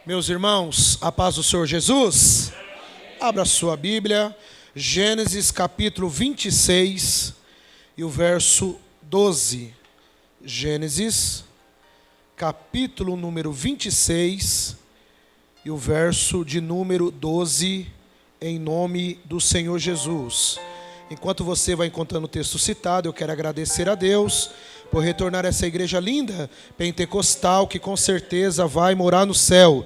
Meus irmãos, a paz do Senhor Jesus. Abra sua Bíblia, Gênesis capítulo 26 e o verso 12. Gênesis capítulo número 26 e o verso de número 12, em nome do Senhor Jesus. Enquanto você vai encontrando o texto citado, eu quero agradecer a Deus por retornar essa igreja linda, pentecostal, que com certeza vai morar no céu.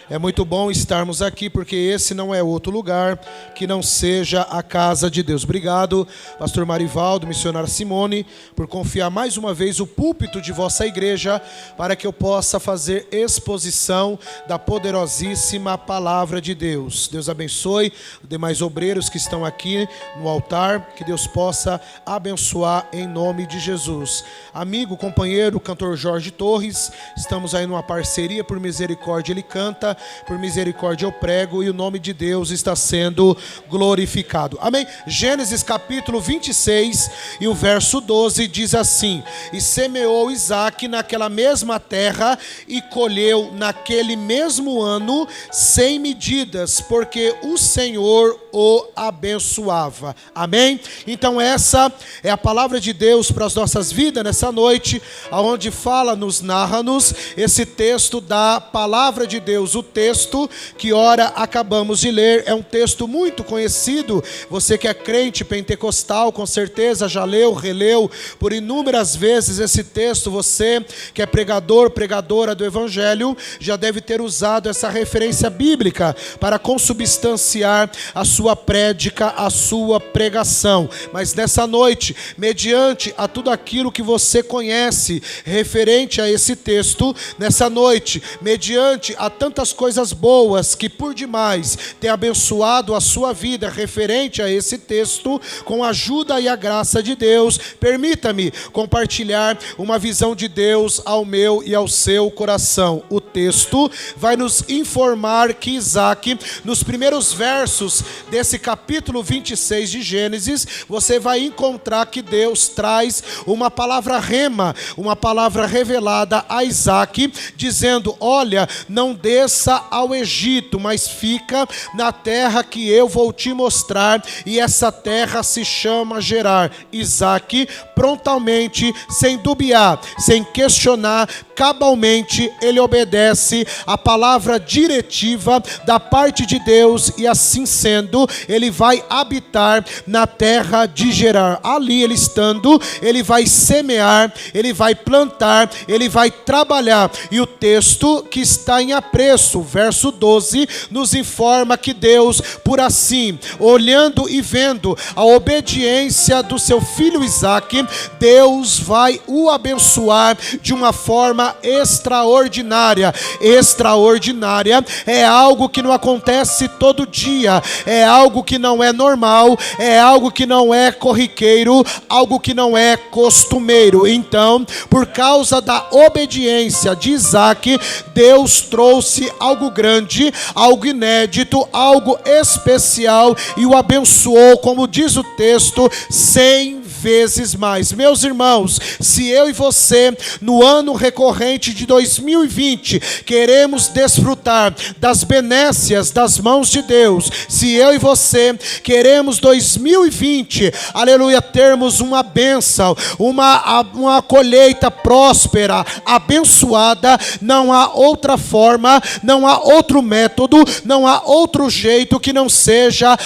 É muito bom estarmos aqui, porque esse não é outro lugar que não seja a casa de Deus. Obrigado, pastor Marivaldo, missionária Simone, por confiar mais uma vez o púlpito de vossa igreja, para que eu possa fazer exposição da poderosíssima palavra de Deus. Deus abençoe os demais obreiros que estão aqui no altar, que Deus possa abençoar em nome de Jesus. Amigo, companheiro, cantor Jorge Torres, estamos aí numa parceria. Por misericórdia ele canta, por misericórdia eu prego, e o nome de Deus está sendo glorificado. Amém? Gênesis capítulo 26 e o verso 12 diz assim: E semeou Isaque naquela mesma terra e colheu naquele mesmo ano 100 medidas, porque o Senhor o abençoava. Amém? Então essa é a palavra de Deus para as nossas vidas nessa noite, aonde fala-nos, narra-nos esse texto da palavra de Deus. O texto que ora acabamos de ler é um texto muito conhecido. Você que é crente pentecostal, com certeza já leu, releu por inúmeras vezes esse texto. Você que é pregador, pregadora do evangelho, já deve ter usado essa referência bíblica para consubstanciar a sua prédica, a sua pregação. Mas nessa noite, mediante a tudo aquilo que você conhece referente a esse texto, nessa noite, mediante a tantas coisas boas que por demais tem abençoado a sua vida referente a esse texto, com a ajuda e a graça de Deus, permita-me compartilhar uma visão de Deus ao meu e ao seu coração. O texto vai nos informar que Isaque, nos primeiros versos desse capítulo 26 de Gênesis, você vai encontrar que Deus traz uma palavra rema, uma palavra revelada a Isaque, dizendo: olha, não desça ao Egito, mas fica na terra que eu vou te mostrar, e essa terra se chama Gerar. Isaque, prontamente, sem dubiar, sem questionar, cabalmente, ele obedece a palavra diretiva da parte de Deus, e assim sendo, ele vai habitar na terra de Gerar. Ali ele estando, ele vai semear, ele vai plantar, ele vai trabalhar. E o texto que está em apreço, verso 12, nos informa que Deus, por assim, olhando e vendo a obediência do seu filho Isaque, Deus vai o abençoar de uma forma extraordinária. Extraordinária é algo que não acontece todo dia, é algo que não é normal, é algo que não é corriqueiro, algo que não é costumeiro. Então, por causa da obediência de Isaque, Deus trouxe algo grande, algo inédito, algo especial, e o abençoou, como diz o texto, 100 vezes mais. Meus irmãos, se eu e você, no ano recorrente de 2020, queremos desfrutar das benécias das mãos de Deus, se eu e você queremos 2020, aleluia, termos uma bênção, uma colheita próspera, abençoada, não há outra forma, não há outro método, não há outro jeito que não seja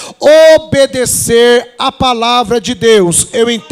obedecer a palavra de Deus. Eu entendo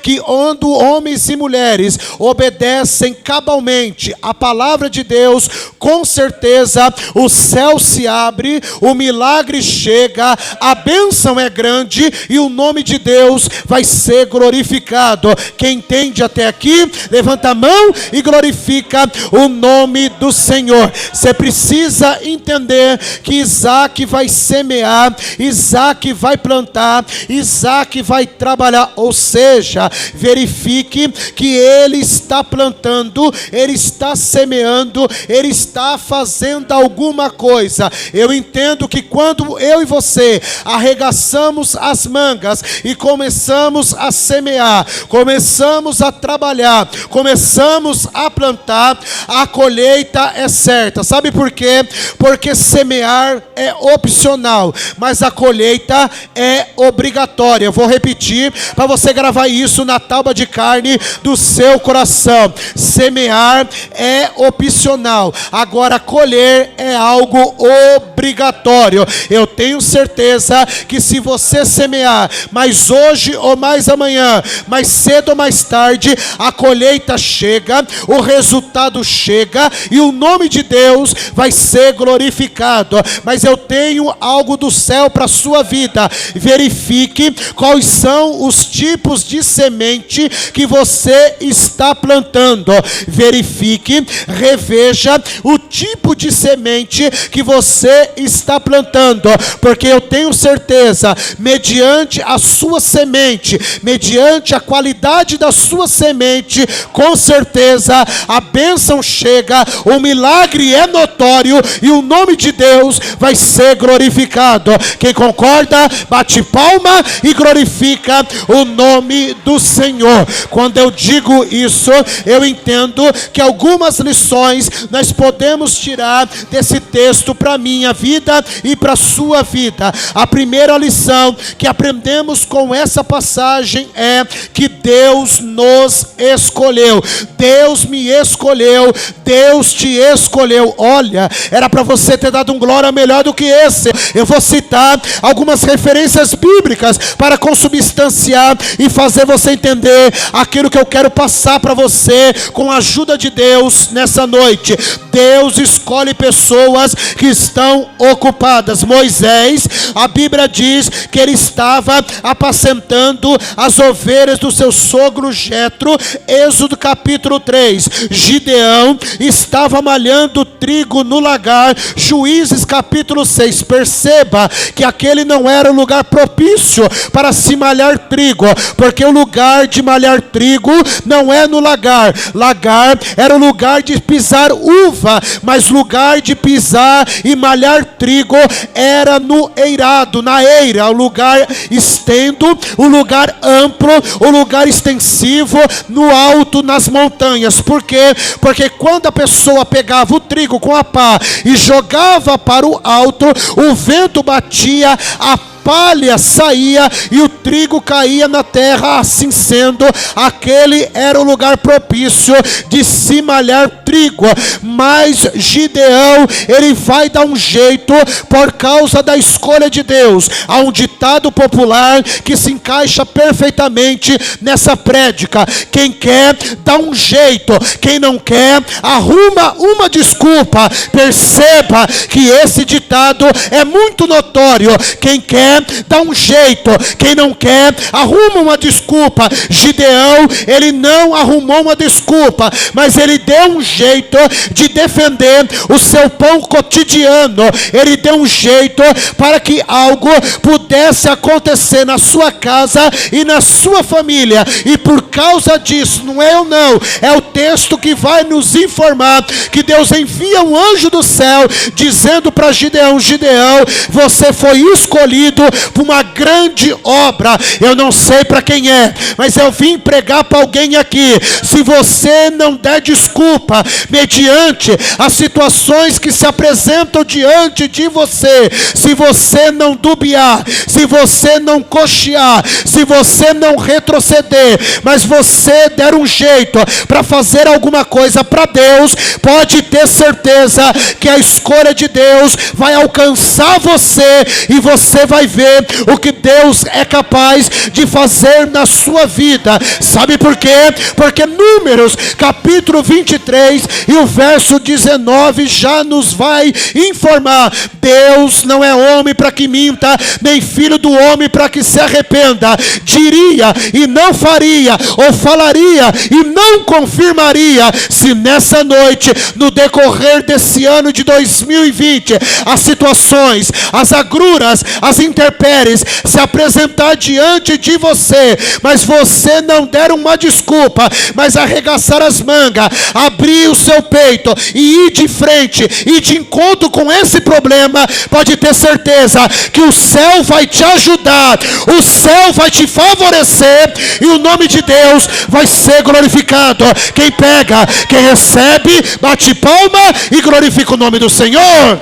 que quando homens e mulheres obedecem cabalmente a palavra de Deus, com certeza o céu se abre, o milagre chega, a bênção é grande e o nome de Deus vai ser glorificado. Quem entende até aqui, levanta a mão e glorifica o nome do Senhor. Você precisa entender que Isaque vai semear, Isaque vai plantar, Isaque vai trabalhar. Ou seja, verifique que ele está plantando, ele está semeando, ele está fazendo alguma coisa. Eu entendo que quando eu e você arregaçamos as mangas e começamos a semear, começamos a trabalhar, começamos a plantar, a colheita é certa. Sabe por quê? Porque semear é opcional, mas a colheita é obrigatória. Eu vou repetir para você gravar isso na tábua de carne do seu coração. Semear é opcional, agora colher é algo obrigatório. Eu tenho certeza que se você semear, mais hoje ou mais amanhã, mais cedo ou mais tarde, a colheita chega, o resultado chega e o nome de Deus vai ser glorificado. Mas eu tenho algo do céu para a sua vida. Verifique quais são os tipos de semente que você está plantando. Verifique, reveja o tipo de semente que você está plantando, porque eu tenho certeza, mediante a sua semente, mediante a qualidade da sua semente, com certeza a bênção chega, o milagre é notório e o nome de Deus vai ser glorificado. Quem concorda, bate palma e glorifica o nome do Senhor. Quando eu digo isso, eu entendo que algumas lições nós podemos tirar desse texto para a minha vida e para a sua vida. A primeira lição que aprendemos com essa passagem é que Deus nos escolheu. Deus me escolheu, Deus te escolheu. Olha, era para você ter dado um glória melhor do que esse. Eu vou citar algumas referências bíblicas para consubstanciar e fazer você entender aquilo que eu quero passar para você com a ajuda de Deus nessa noite. Deus escolhe pessoas que estão ocupadas. Moisés, a Bíblia diz que ele estava apacentando as ovelhas do seu sogro Jetro. Êxodo capítulo 3. Gideão estava malhando trigo no lagar. Juízes capítulo 6. Perceba que aquele não era o lugar propício para se malhar trigo, porque o lugar de malhar trigo não é no lagar. Lagar era o lugar de pisar uva, mas lugar de pisar e malhar trigo era no eirado, na eira, o lugar estendo, o lugar amplo, o lugar extensivo, no alto, nas montanhas. Por quê? Porque quando a pessoa pegava o trigo com a pá e jogava para o alto, o vento batia, a palha saía e o trigo caía na terra. Assim sendo, aquele era o lugar propício de se malhar trigo. Mas Gideão, ele vai dar um jeito por causa da escolha de Deus. Há um ditado popular que se encaixa perfeitamente nessa prédica: quem quer dá um jeito, quem não quer arruma uma desculpa. Perceba que esse ditado é muito notório. Quem quer dá um jeito, quem não quer arruma uma desculpa. Gideão, ele não arrumou uma desculpa, mas ele deu um jeito de defender o seu pão cotidiano. Ele deu um jeito para que algo pudesse acontecer na sua casa e na sua família. E por causa disso, não é eu não, é o texto que vai nos informar que Deus envia um anjo do céu dizendo para Gideão: Gideão, você foi escolhido para uma grande obra. Eu não sei para quem é, mas eu vim pregar para alguém aqui. Se você não der desculpa mediante as situações que se apresentam diante de você, se você não dubiar, se você não cochear, se você não retroceder, mas você der um jeito para fazer alguma coisa para Deus, pode ter certeza que a escolha de Deus vai alcançar você e você vai ver o que Deus é capaz de fazer na sua vida. Sabe por quê? Porque Números capítulo 23 e o verso 19 já nos vai informar: Deus não é homem para que minta, nem filho do homem para que se arrependa. Diria e não faria, ou falaria e não confirmaria, se nessa noite, no decorrer desse ano de 2020, as situações, as agruras, as intervenções intempéries se apresentar diante de você, mas você não der uma desculpa, mas arregaçar as mangas, abrir o seu peito e ir de frente, ir de encontro com esse problema, pode ter certeza que o céu vai te ajudar, o céu vai te favorecer e o nome de Deus vai ser glorificado. Quem pega, quem recebe, bate palma e glorifica o nome do Senhor.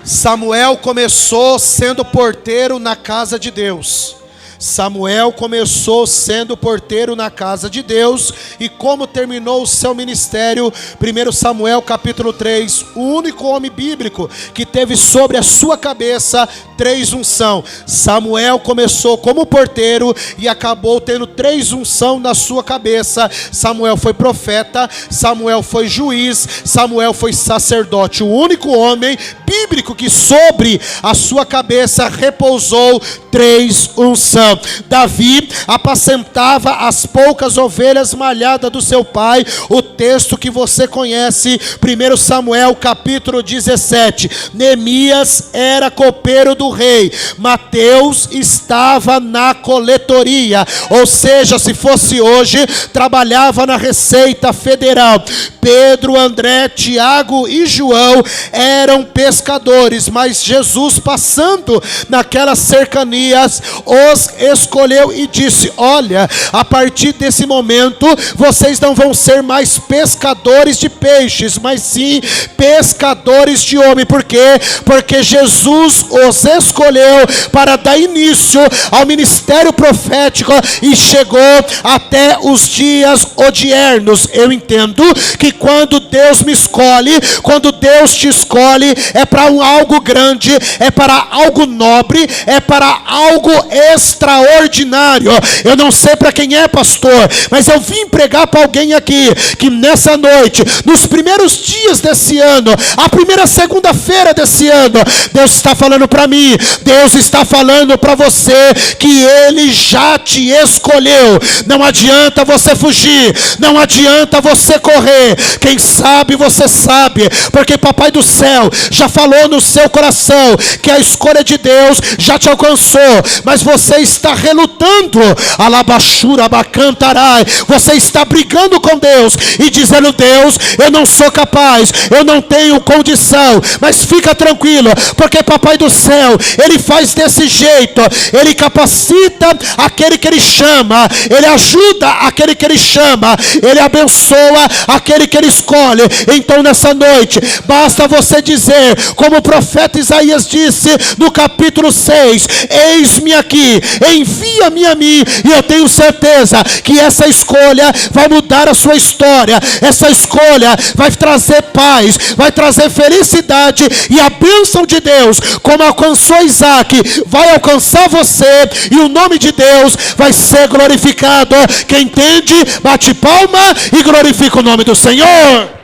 Samuel começou sendo porteiro na casa de Deus. Samuel começou sendo porteiro na casa de Deus. E como terminou o seu ministério? 1 Samuel capítulo 3. O único homem bíblico que teve sobre a sua cabeça 3 unção. Samuel começou como porteiro e acabou tendo 3 unção na sua cabeça. Samuel foi profeta, Samuel foi juiz, Samuel foi sacerdote. O único homem bíblico que sobre a sua cabeça repousou 3 unção. Davi apacentava as poucas ovelhas malhadas do seu pai. O texto que você conhece, 1 Samuel capítulo 17. Neemias era copeiro do rei, Mateus estava na coletoria, ou seja, se fosse hoje, trabalhava na Receita Federal. Pedro, André, Tiago e João eram pescadores, mas Jesus, passando naquelas cercanias, os escolheu e disse: olha, a partir desse momento vocês não vão ser mais pescadores de peixes, mas sim pescadores de homem. Por quê? Porque Jesus os escolheu para dar início ao ministério profético e chegou até os dias odiernos. Eu entendo que quando Deus me escolhe, quando Deus te escolhe, é para algo grande, é para algo nobre, é para algo extraordinário. Eu não sei para quem é, pastor, mas eu vim pregar para alguém aqui, que nessa noite, nos primeiros dias desse ano, a primeira segunda-feira desse ano, Deus está falando para mim, Deus está falando para você, que Ele já te escolheu. Não adianta você fugir, não adianta você correr. Quem sabe, você sabe, porque Papai do Céu já falou no seu coração, que a escolha de Deus já te alcançou, mas você está relutando, alabachura, abacantarai, você está brigando com Deus e dizendo: Deus, eu não sou capaz, eu não tenho condição. Mas fica tranquilo, porque Papai do Céu, Ele faz desse jeito, Ele capacita aquele que Ele chama, Ele ajuda aquele que Ele chama, Ele abençoa aquele que Ele escolhe. Então nessa noite, basta você dizer, como o profeta Isaías disse no capítulo 6, eis-me aqui, envia-me a mim, e eu tenho certeza que essa escolha vai mudar a sua história, essa escolha vai trazer paz, vai trazer felicidade, e a bênção de Deus, como alcançou Isaac, vai alcançar você, e o nome de Deus vai ser glorificado. Quem entende, bate palma e glorifica o nome do Senhor.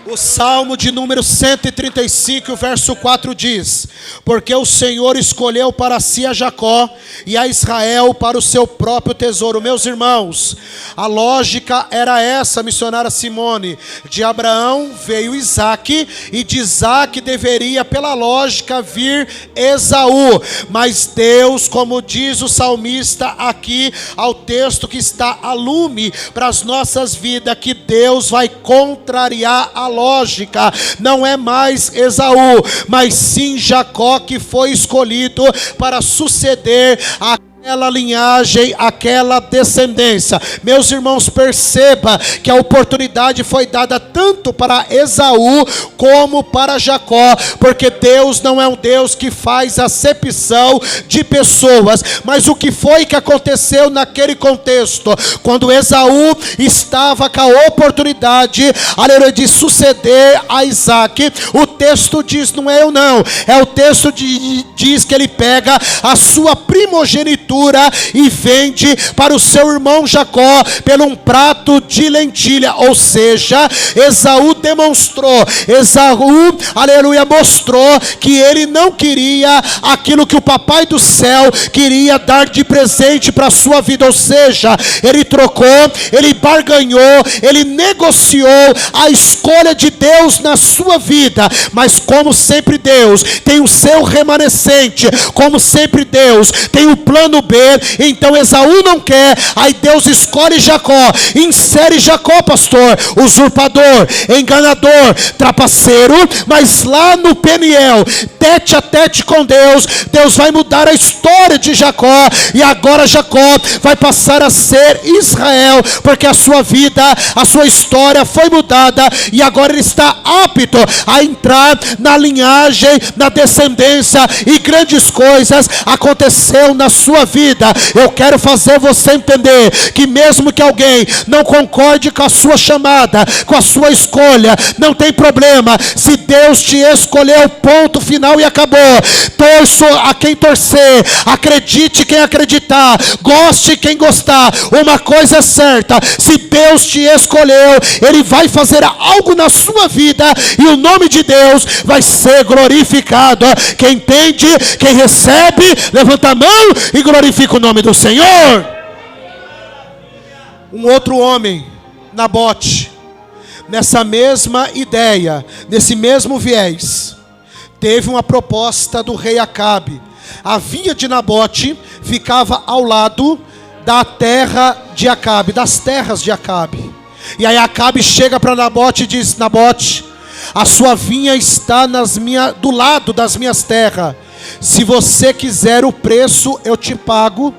O Salmo de número 135, verso 4 diz: porque o Senhor escolheu para si a Jacó e a Israel para o seu próprio tesouro. Meus irmãos, a lógica era essa, missionária Simone. De Abraão veio Isaque, e de Isaque deveria, pela lógica, vir Esaú. Mas Deus, como diz o salmista aqui, ao texto que está a lume para as nossas vidas, que Deus vai contrariar a lógica. Não é mais Esaú, mas sim Jacó, que foi escolhido para suceder aquela linhagem, aquela descendência. Meus irmãos, perceba que a oportunidade foi dada tanto para Esaú como para Jacó, porque Deus não é um Deus que faz acepção de pessoas. Mas o que foi que aconteceu naquele contexto? Quando Esaú estava com a oportunidade, aleluia, de suceder a Isaac, o texto diz, não é eu não, é o texto diz que ele pega a sua primogenitura gordura e vende para o seu irmão Jacó por um prato de lentilha. Ou seja, Esaú demonstrou, aleluia, mostrou que ele não queria aquilo que o papai do céu queria dar de presente para a sua vida. Ou seja, ele trocou, ele barganhou, ele negociou a escolha de Deus na sua vida. Mas como sempre Deus tem o seu remanescente, como sempre Deus tem o plano B, então Esaú não quer, aí Deus escolhe Jacó, insere Jacó, pastor, usurpador, enganador, trapaceiro, mas lá no Peniel, tete a tete com Deus, Deus vai mudar a história de Jacó, e agora Jacó vai passar a ser Israel, porque a sua vida, a sua história foi mudada, e agora ele está apto a entrar na linhagem, na descendência, e grandes coisas aconteceu na sua vida. Eu quero fazer você entender que mesmo que alguém não concorde com a sua chamada, com a sua escolha, não tem problema. Se Deus te escolheu, ponto final e acabou. Torço a quem torcer, acredite quem acreditar, goste quem gostar. Uma coisa é certa: se Deus te escolheu, Ele vai fazer algo na sua vida e o nome de Deus vai ser glorificado. Quem entende, quem recebe, levanta a mão e glorifica o nome do Senhor. Um outro homem, Nabote, nessa mesma ideia, nesse mesmo viés, teve uma proposta do rei Acabe. A vinha de Nabote ficava ao lado da terra de Acabe, das terras de Acabe. E aí Acabe chega para Nabote e diz: Nabote, a sua vinha está do lado das minhas terras. Se você quiser o preço, eu te pago.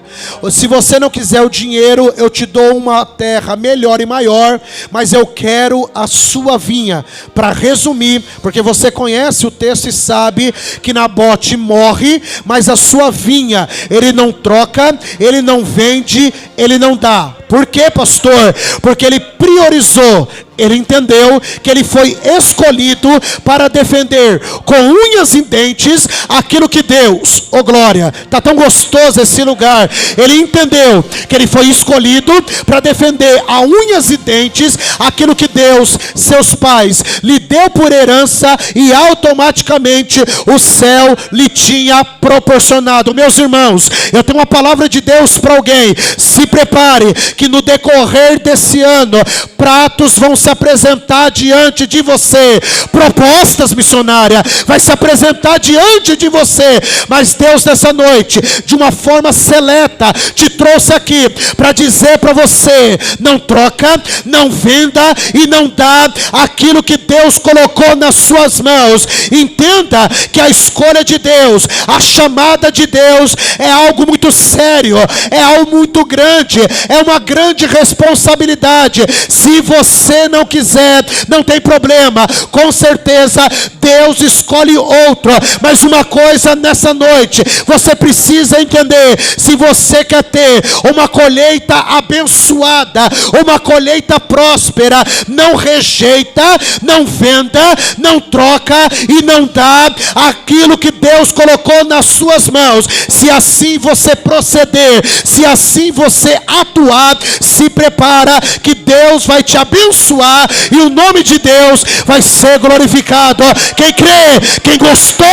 Se você não quiser o dinheiro, eu te dou uma terra melhor e maior. Mas eu quero a sua vinha. Para resumir, porque você conhece o texto e sabe que Nabote morre, mas a sua vinha ele não troca, ele não vende, ele não dá. Por quê, pastor? Porque ele priorizou. Ele entendeu que ele foi escolhido para defender com unhas e dentes aquilo que Deus, oh glória, está tão gostoso esse lugar. Ele entendeu que ele foi escolhido para defender a unhas e dentes aquilo que Deus, seus pais, lhe deu por herança e automaticamente o céu lhe tinha proporcionado. Meus irmãos, eu tenho uma palavra de Deus para alguém. Se prepare que no decorrer desse ano pratos vão se apresentar diante de você, propostas missionárias vai se apresentar diante de você, mas Deus nessa noite, de uma forma seleta, te trouxe aqui para dizer para você: não troca, não venda e não dá aquilo que Deus colocou nas suas mãos. Entenda que a escolha de Deus, a chamada de Deus é algo muito sério, é algo muito grande, é uma grande responsabilidade. Se você não quiser, não tem problema, com certeza Deus escolhe outro. Mas uma coisa nessa noite, você precisa entender: se você quer ter uma colheita abençoada, uma colheita próspera, não rejeita, não venda, não troca e não dá aquilo que Deus colocou nas suas mãos. Se assim você proceder, se assim você atuar, se prepara que Deus vai te abençoar e o nome de Deus vai ser glorificado. Quem crê, quem gostou,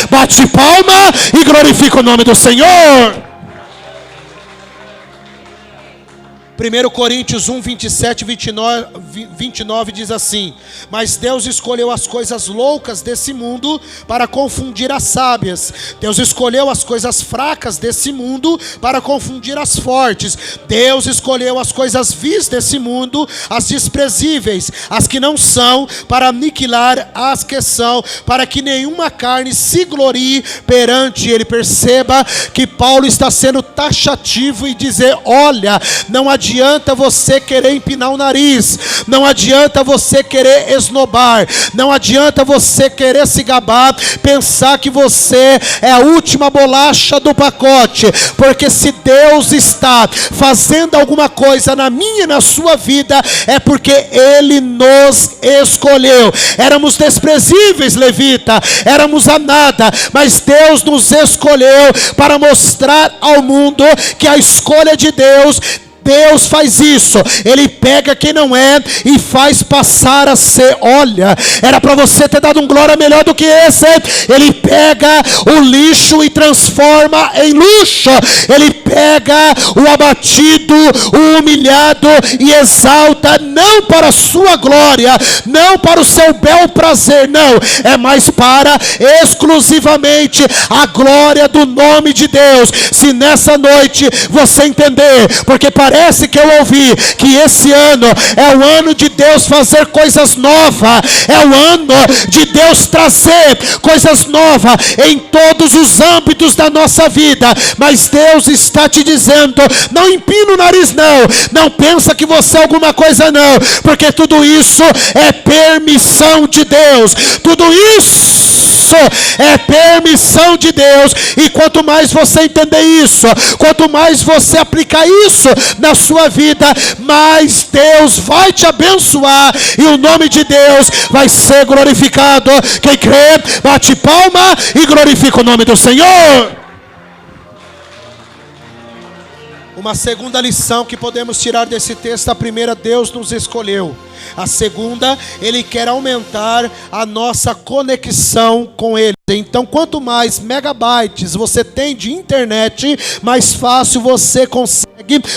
bate palma e glorifica o nome do Senhor. 1 Coríntios 1, 27 e 29 diz assim: mas Deus escolheu as coisas loucas desse mundo para confundir as sábias. Deus escolheu as coisas fracas desse mundo para confundir as fortes. Deus escolheu as coisas vis desse mundo, as desprezíveis, as que não são, para aniquilar as que são, para que nenhuma carne se glorie perante Ele. Perceba que Paulo está sendo taxativo e dizer: olha, não adianta adianta você querer empinar o nariz, não adianta você querer esnobar, não adianta você querer se gabar, pensar que você é a última bolacha do pacote, porque se Deus está fazendo alguma coisa na minha e na sua vida, é porque Ele nos escolheu. Éramos desprezíveis, levita, éramos a nada, mas Deus nos escolheu para mostrar ao mundo que a escolha de Deus faz isso, Ele pega quem não é e faz passar a ser. Olha, era para você ter dado um glória melhor do que esse. Ele pega o lixo e transforma em luxo. Ele pega o abatido, o humilhado e exalta, não para a sua glória, não para o seu bel prazer, não, é mais para exclusivamente a glória do nome de Deus. Se nessa noite você entender, porque parece que eu ouvi que esse ano é o ano de Deus fazer coisas novas, é o ano de Deus trazer coisas novas em todos os âmbitos da nossa vida, mas Deus está te dizendo, não empina o nariz não pensa que você é alguma coisa não, porque tudo isso é permissão de Deus, tudo isso é permissão de Deus, e quanto mais você entender isso, quanto mais você aplicar isso na sua vida, mais Deus vai te abençoar e o nome de Deus vai ser glorificado. Quem crê, bate palma e glorifica o nome do Senhor. Uma segunda lição que podemos tirar desse texto: a primeira, Deus nos escolheu. A segunda, Ele quer aumentar a nossa conexão com Ele. Então, quanto mais megabytes você tem de internet, mais fácil você consegue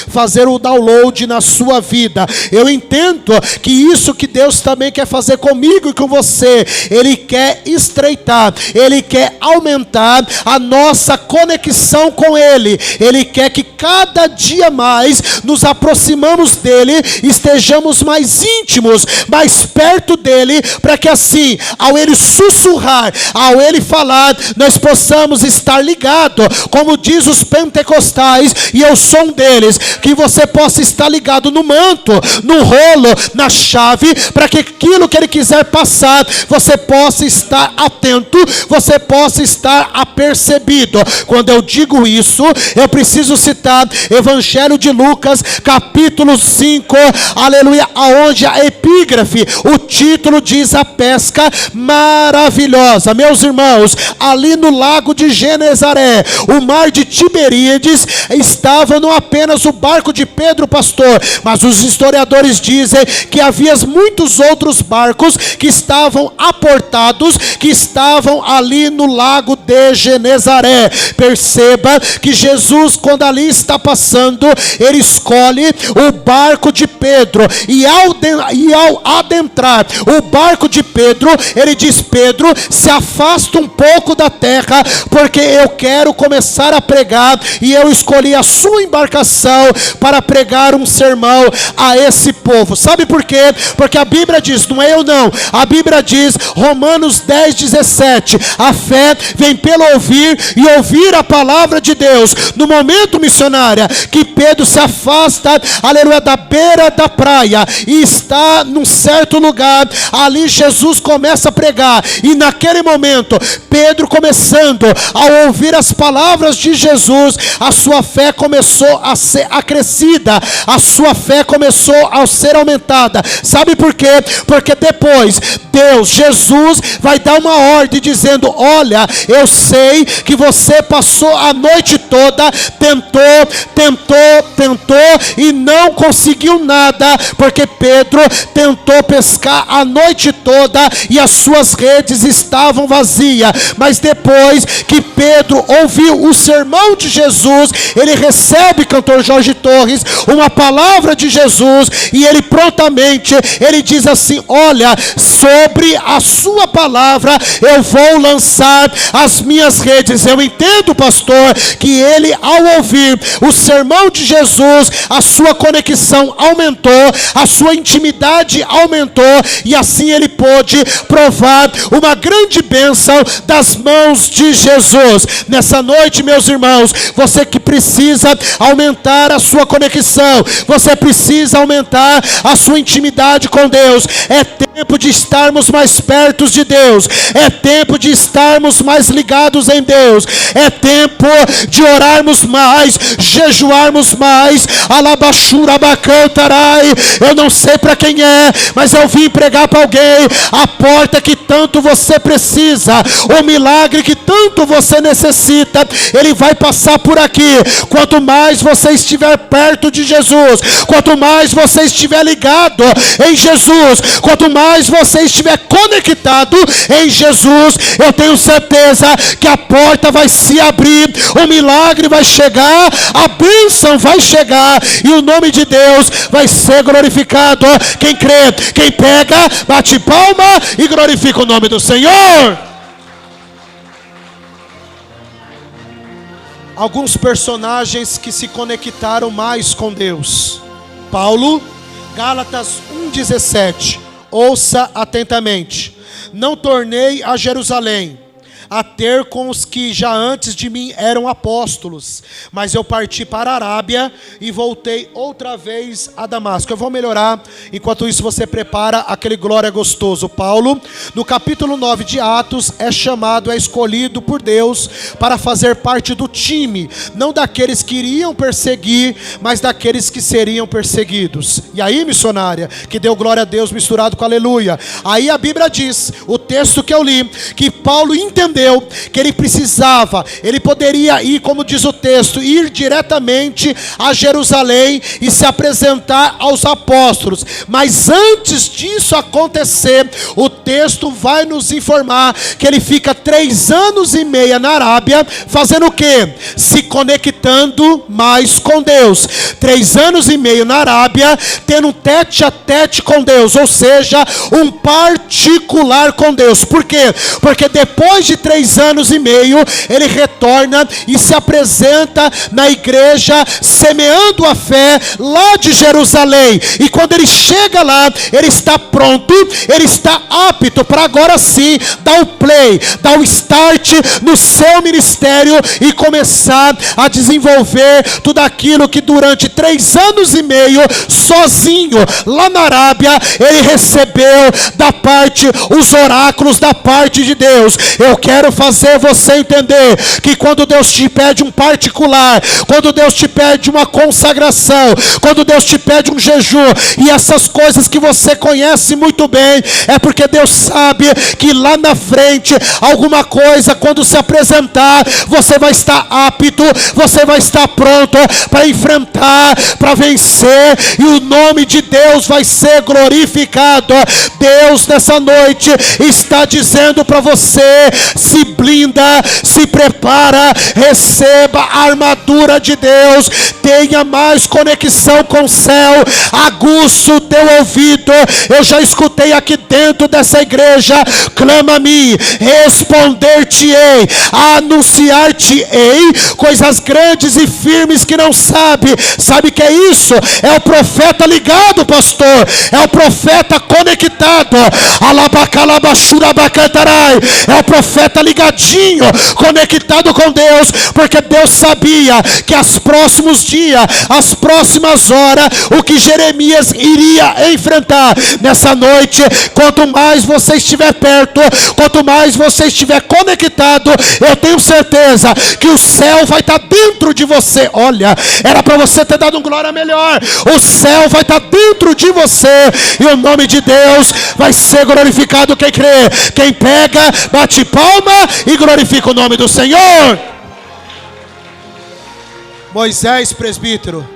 fazer o download na sua vida. Eu entendo que isso que Deus também quer fazer comigo e com você. Ele quer estreitar, Ele quer aumentar a nossa conexão com Ele. Ele quer que cada dia mais nos aproximamos dEle, estejamos mais íntimos, mais perto dEle, para que assim, ao Ele sussurrar, ao Ele falar, nós possamos estar ligados, como diz os pentecostais, e eu sou um deles, que você possa estar ligado no manto, no rolo, na chave, para que aquilo que Ele quiser passar, você possa estar atento, você possa estar apercebido. Quando eu digo isso, eu preciso citar Evangelho de Lucas, capítulo 5, aleluia, aonde a epígrafe, o título diz: a pesca maravilhosa. Meus irmãos, ali no lago de Genezaré, o mar de Tiberíades, estava não apenas o barco de Pedro, pastor, mas os historiadores dizem que havia muitos outros barcos que estavam aportados, que estavam ali no lago de Genezaré. Perceba que Jesus, quando ali está passando, Ele escolhe o barco de Pedro, e ao adentrar o barco de Pedro, Ele diz: Pedro, se afasta um pouco da terra, porque eu quero começar a pregar, e eu escolhi a sua embarcação para pregar um sermão a esse povo. Sabe por quê? Porque a Bíblia diz, não é eu não, a Bíblia diz, Romanos 10:17, a fé vem pelo ouvir, e ouvir a palavra de Deus. No momento, missionária, que Pedro se afasta, aleluia, da beira da praia, e está num certo lugar, ali Jesus começa a pregar, e naquele momento, Pedro começando a ouvir as palavras de Jesus, a sua fé começou a ser acrescida, a sua fé começou a ser aumentada. Sabe por quê? Porque depois Jesus vai dar uma ordem dizendo: olha, eu sei que você passou a noite toda, tentou e não conseguiu nada, porque Pedro tentou pescar a noite toda e as suas redes estavam vazias. Mas depois que Pedro ouviu o sermão de Jesus, ele recebe, cantor Jorge Torres, uma palavra de Jesus, e ele prontamente, ele diz assim: olha, sobre a sua palavra eu vou lançar as minhas redes. Eu entendo, pastor, que ele, ao ouvir o sermão sermão de Jesus, a sua conexão aumentou, a sua intimidade aumentou, e assim ele pôde provar uma grande bênção das mãos de Jesus. Nessa noite, meus irmãos, você que precisa aumentar a sua conexão, você precisa aumentar a sua intimidade com Deus. É tempo de estarmos mais perto de Deus, é tempo de estarmos mais ligados em Deus, é tempo de orarmos mais, jejuarmos mais. Alabaxurabacantarai. Eu não sei para quem é, mas eu vim pregar para alguém. A porta que tanto você precisa, o milagre que tanto você necessita, ele vai passar por aqui. Quanto mais você estiver perto de Jesus, quanto mais você estiver ligado em Jesus, quanto mais você estiver conectado em Jesus, eu tenho certeza que a porta vai se abrir, o milagre vai chegar, a bênção vai chegar e o nome de Deus vai ser glorificado. Quem crê, quem pega, bate palma e glorifica o nome do Senhor. Alguns personagens que se conectaram mais com Deus. Paulo, Gálatas 1,17. Ouça atentamente. Não tornei a Jerusalém a ter com os que já antes de mim eram apóstolos, mas eu parti para a Arábia e voltei outra vez a Damasco. Eu vou melhorar, enquanto isso você prepara aquele glória gostoso. Paulo, no capítulo 9 de Atos, é chamado, é escolhido por Deus para fazer parte do time, não daqueles que iriam perseguir, mas daqueles que seriam perseguidos. E aí, missionária, que deu glória a Deus misturado com aleluia, aí a Bíblia diz, o texto que eu li, que Paulo entendeu que ele precisava, ele poderia ir, como diz o texto, ir diretamente a Jerusalém e se apresentar aos apóstolos. Mas antes disso acontecer, o texto vai nos informar que ele fica 3 anos e meio na Arábia, fazendo o quê? Se conectando mais com Deus. 3 anos e meio na Arábia, tendo um tete a tete com Deus, ou seja, um particular com Deus. Por quê? Porque depois de 3 anos e meio, ele retorna e se apresenta na igreja, semeando a fé lá de Jerusalém. E quando ele chega lá, ele está pronto, ele está apto para agora sim dar o play, dar o start no seu ministério e começar a desenvolver tudo aquilo que durante 3 anos e meio, sozinho, lá na Arábia, ele recebeu da parte, os oráculos da parte de Deus. Eu quero fazer você entender que quando Deus te pede um particular, quando Deus te pede uma consagração, quando Deus te pede um jejum, e essas coisas que você conhece muito bem, é porque Deus sabe que lá na frente, alguma coisa, quando se apresentar, você vai estar apto, você vai estar pronto para enfrentar, para vencer, e o nome de Deus vai ser glorificado. Deus nessa noite está dizendo para você: se blinda, se prepara, receba a armadura de Deus, tenha mais conexão com o céu, aguça o teu ouvido. Eu já escutei aqui dentro dessa igreja: clama a mim, responder-te-ei, anunciar-te-ei coisas grandes e firmes que não sabe. Sabe que é isso? É o profeta ligado, pastor, é o profeta conectado, é o profeta ligadinho, conectado com Deus, porque Deus sabia que os próximos dias, as próximas horas, o que Jeremias iria enfrentar. Nessa noite, quanto mais você estiver perto, quanto mais você estiver conectado, eu tenho certeza que o céu vai estar dentro de você. Olha, era para você ter dado um glória melhor. O céu vai estar dentro de você e o nome de Deus vai ser glorificado. Quem crê, quem pega, bate palma e glorifica o nome do Senhor. Moisés, presbítero,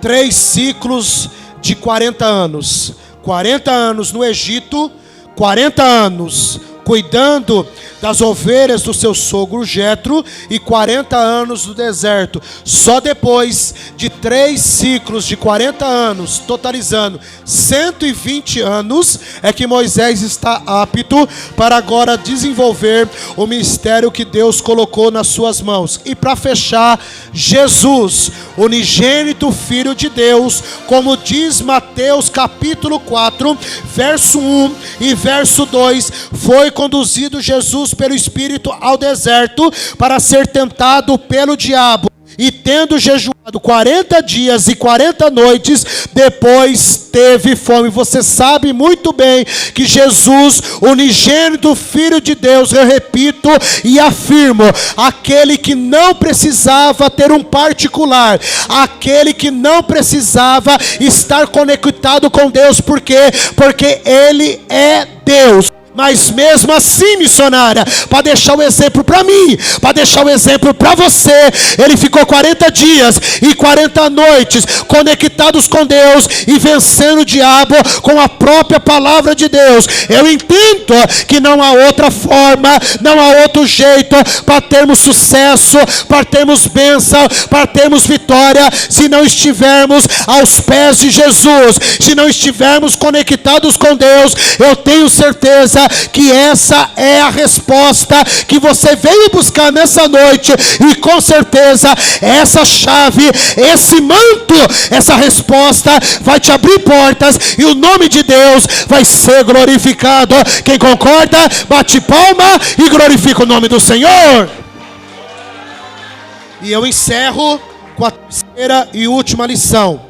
3 ciclos de 40 anos. 40 anos no Egito, 40 anos cuidando das ovelhas do seu sogro Jetro, e 40 anos no deserto. Só depois de 3 ciclos de 40 anos, totalizando 120 anos, é que Moisés está apto para agora desenvolver o ministério que Deus colocou nas suas mãos. E para fechar, Jesus, unigênito Filho de Deus, como diz Mateus capítulo 4, verso 1 e verso 2, foi conduzido Jesus pelo Espírito ao deserto para ser tentado pelo diabo. E tendo jejuado 40 dias e 40 noites, depois teve fome. Você sabe muito bem que Jesus, unigênito Filho de Deus, eu repito e afirmo, aquele que não precisava ter um particular, aquele que não precisava estar conectado com Deus, por quê? Porque Ele é Deus. Mas mesmo assim, missionária, para deixar o exemplo para mim, para deixar o exemplo para você, ele ficou 40 dias e 40 noites conectados com Deus e vencendo o diabo com a própria palavra de Deus. Eu entendo que não há outra forma, não há outro jeito para termos sucesso, para termos bênção, para termos vitória, se não estivermos aos pés de Jesus, se não estivermos conectados com Deus. Eu tenho certeza que essa é a resposta que você veio buscar nessa noite, e com certeza essa chave, esse manto, essa resposta vai te abrir portas e o nome de Deus vai ser glorificado. Quem concorda, bate palma e glorifica o nome do Senhor. E eu encerro com a terceira e última lição.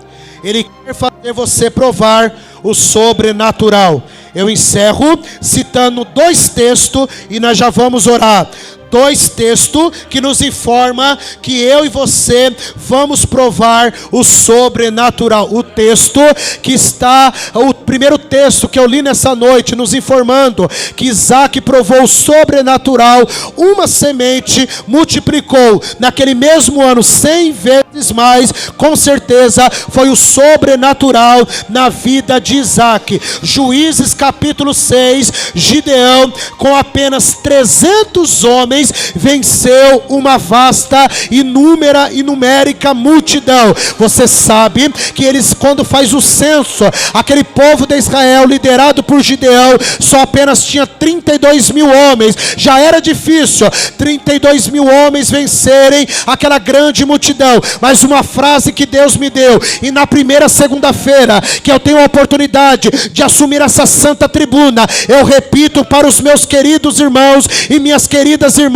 Ele quer fazer você provar o sobrenatural. Eu encerro citando 2 textos e nós já vamos orar. 2 textos que nos informam que eu e você vamos provar o sobrenatural. O texto que está, o primeiro texto que eu li nessa noite, nos informando que Isaac provou o sobrenatural. Uma semente multiplicou naquele mesmo ano 100 vezes mais. Com certeza foi o sobrenatural na vida de Isaac. Juízes capítulo 6, Gideão com apenas 300 homens venceu uma vasta e numérica multidão. Você sabe que eles, quando faz o censo, aquele povo de Israel liderado por Gideão só apenas tinha 32 mil homens. Já era difícil 32 mil homens vencerem aquela grande multidão. Mas uma frase que Deus me deu, e na primeira segunda-feira que eu tenho a oportunidade de assumir essa santa tribuna, eu repito para os meus queridos irmãos e minhas queridas irmãs: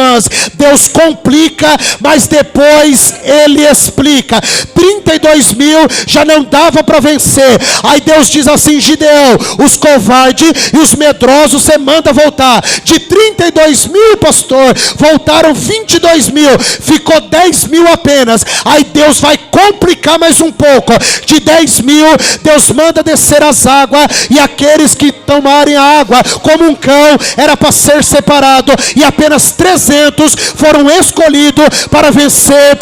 Deus complica, mas depois Ele explica. 32 mil já não dava para vencer. Aí Deus diz assim: Gideão, os covardes e os medrosos você manda voltar. De 32 mil, pastor, voltaram 22 mil, ficou 10 mil apenas. Aí Deus vai complicar mais um pouco. De 10 mil, Deus manda descer as águas, e aqueles que tomarem a água como um cão era para ser separado, e apenas 300 foram escolhidos para vencer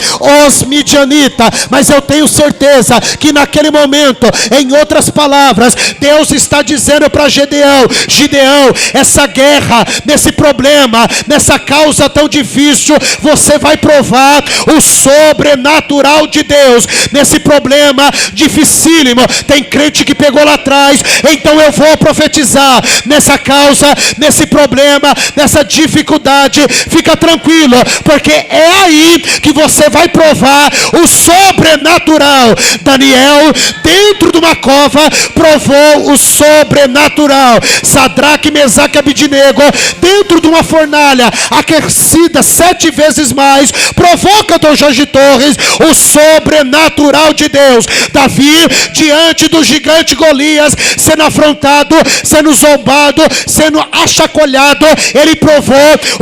os midianitas. Mas eu tenho certeza que naquele momento, em outras palavras, Deus está dizendo para Gideão: Gideão, essa guerra, nesse problema, nessa causa tão difícil, você vai provar o sobrenatural de Deus. Nesse problema dificílimo, tem crente que pegou lá atrás, então eu vou profetizar. Nessa causa, nesse problema, nessa dificuldade, fica tranquilo, porque é aí que você vai provar o sobrenatural. Daniel, dentro de uma cova, provou o sobrenatural. Sadraque, Mesaque e Abidnego, dentro de uma fornalha aquecida 7 vezes mais, provou, cantor Jorge Torres, o sobrenatural de Deus. Davi, diante do gigante Golias, sendo afrontado, sendo zombado, sendo achacolhado, ele provou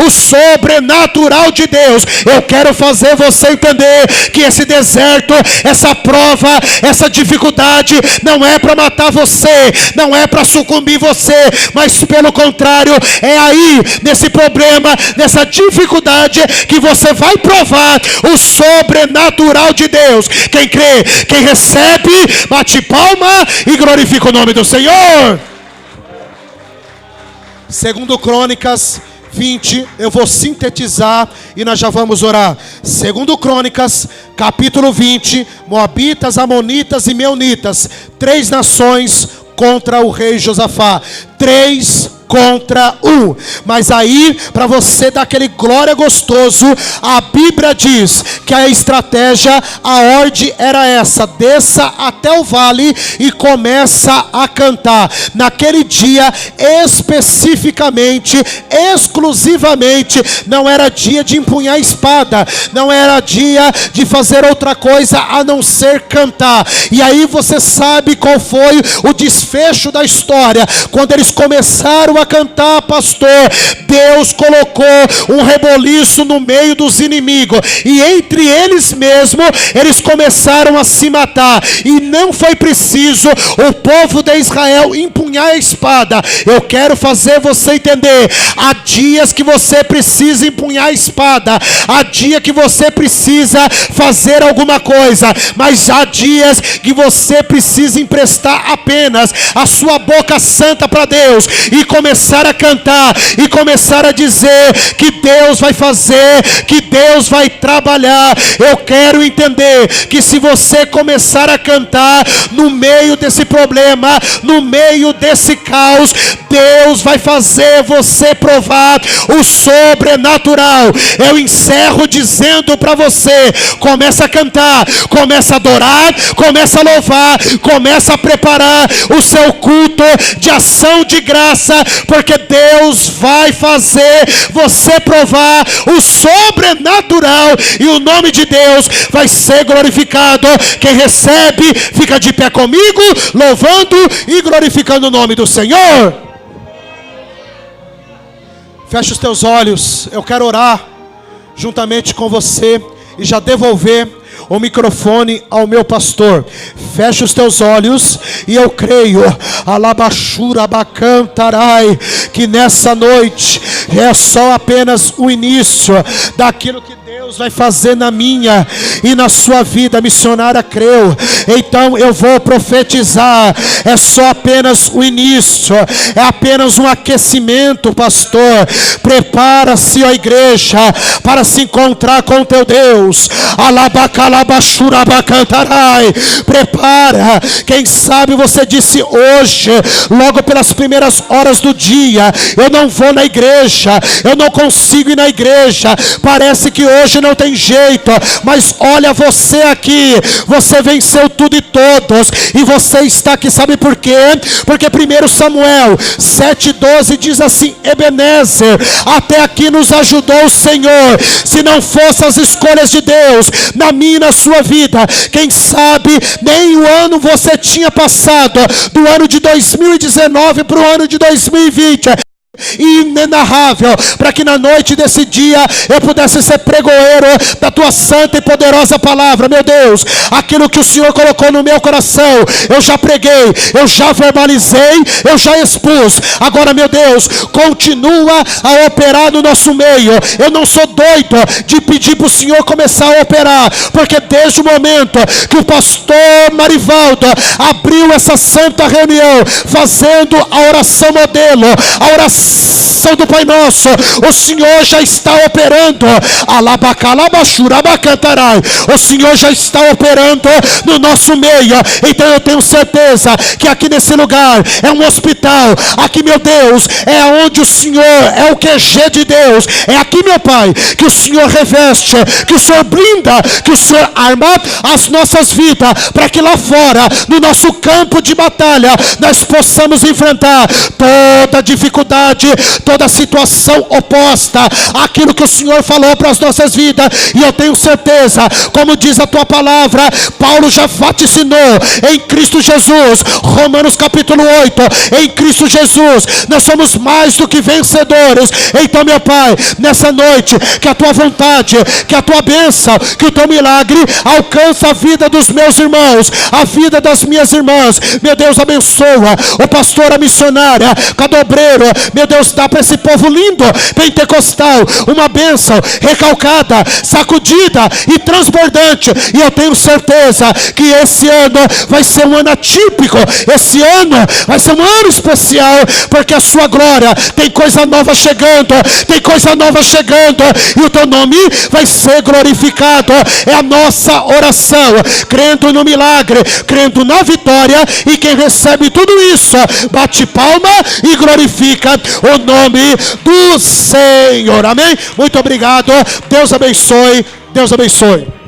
o sobrenatural de Deus. Eu quero fazer você entender que esse deserto, essa prova, essa dificuldade não é para matar você, não é para sucumbir você, mas pelo contrário, é aí, nesse problema, nessa dificuldade, que você vai provar o sobrenatural de Deus. Quem crê, quem recebe, bate palma e glorifica o nome do Senhor. Segundo Crônicas 20, eu vou sintetizar e nós já vamos orar. Segundo Crônicas, capítulo 20, Moabitas, Amonitas e Meunitas, 3 nações contra o rei Josafá. 3 contra 1. Mas aí, para você dar aquele glória gostoso, a Bíblia diz que a estratégia, a ordem era essa: desça até o vale e começa a cantar. Naquele dia, especificamente, exclusivamente, não era dia de empunhar a espada, não era dia de fazer outra coisa a não ser cantar. E aí você sabe qual foi o desfecho da história. Quando eles começaram a cantar, pastor, Deus colocou um reboliço no meio dos inimigos, e entre eles mesmos, eles começaram a se matar, e não foi preciso o povo de Israel empunhar a espada. Eu quero fazer você entender: há dias que você precisa empunhar a espada, há dia que você precisa fazer alguma coisa, mas há dias que você precisa emprestar apenas a sua boca santa para Deus, e começar a cantar, e começar a dizer que Deus vai fazer, que Deus vai trabalhar. Eu quero entender que se você começar a cantar no meio desse problema, no meio desse caos, Deus vai fazer você provar o sobrenatural. Eu encerro dizendo para você: começa a cantar, começa a adorar, começa a louvar, começa a preparar o seu culto de ação de graça, porque Deus vai fazer você provar o sobrenatural, e o nome de Deus vai ser glorificado. Quem recebe, fica de pé comigo, louvando e glorificando o nome do Senhor. Fecha os teus olhos, eu quero orar juntamente com você e já devolver o microfone ao meu pastor. Fecha os teus olhos e eu creio, alabashura bacantarai, que nessa noite é só apenas o início daquilo que Deus vai fazer na minha e na sua vida. A missionária creu, então eu vou profetizar. É só apenas o início, é apenas um aquecimento, pastor. Prepara-se, ó igreja, para se encontrar com teu Deus. Alabacalabachurabacantarai. Prepara. Quem sabe você disse hoje, logo pelas primeiras horas do dia: eu não vou na igreja, eu não consigo ir na igreja, parece que hoje não tem jeito. Mas olha você aqui, você venceu tudo e todos, e você está aqui, sabe por quê? Porque 1 Samuel 7,12 diz assim: Ebenezer, até aqui nos ajudou o Senhor. Se não fossem as escolhas de Deus na minha e na sua vida, quem sabe nem o ano você tinha passado, do ano de 2019 para o ano de 2020. Inenarrável, para que na noite desse dia eu pudesse ser pregoeiro da tua santa e poderosa palavra. Meu Deus, aquilo que o Senhor colocou no meu coração, eu já preguei, eu já verbalizei, eu já expus. Agora, meu Deus, continua a operar no nosso meio. Eu não sou doido de pedir para o Senhor começar a operar, porque desde o momento que o pastor Marivaldo abriu essa santa reunião, fazendo a oração modelo, a oração do Pai Nosso, o Senhor já está operando. Alabacalabachurabacantarai. O Senhor já está operando no nosso meio. Então eu tenho certeza que aqui nesse lugar é um hospital. Aqui, meu Deus, é onde o Senhor é o QG de Deus. É aqui, meu Pai, que o Senhor reveste, que o Senhor blinda, que o Senhor arma as nossas vidas, para que lá fora, no nosso campo de batalha, nós possamos enfrentar toda dificuldade, toda situação oposta àquilo que o Senhor falou para as nossas vidas. E eu tenho certeza, como diz a tua palavra, Paulo já vaticinou em Cristo Jesus, Romanos capítulo 8, em Cristo Jesus nós somos mais do que vencedores. Então, meu Pai, nessa noite, que a tua vontade, que a tua bênção, que o teu milagre alcance a vida dos meus irmãos, a vida das minhas irmãs. Meu Deus, abençoa o pastor, a missionária, cada obreiro, meu Meu Deus, dá para esse povo lindo, pentecostal, uma bênção recalcada, sacudida e transbordante. E eu tenho certeza que esse ano vai ser um ano atípico. Esse ano vai ser um ano especial, porque a sua glória tem coisa nova chegando, tem coisa nova chegando, e o teu nome vai ser glorificado. É a nossa oração, crendo no milagre, crendo na vitória, e quem recebe tudo isso, bate palma e glorifica o nome do Senhor. Amém? Muito obrigado. Deus abençoe. Deus abençoe.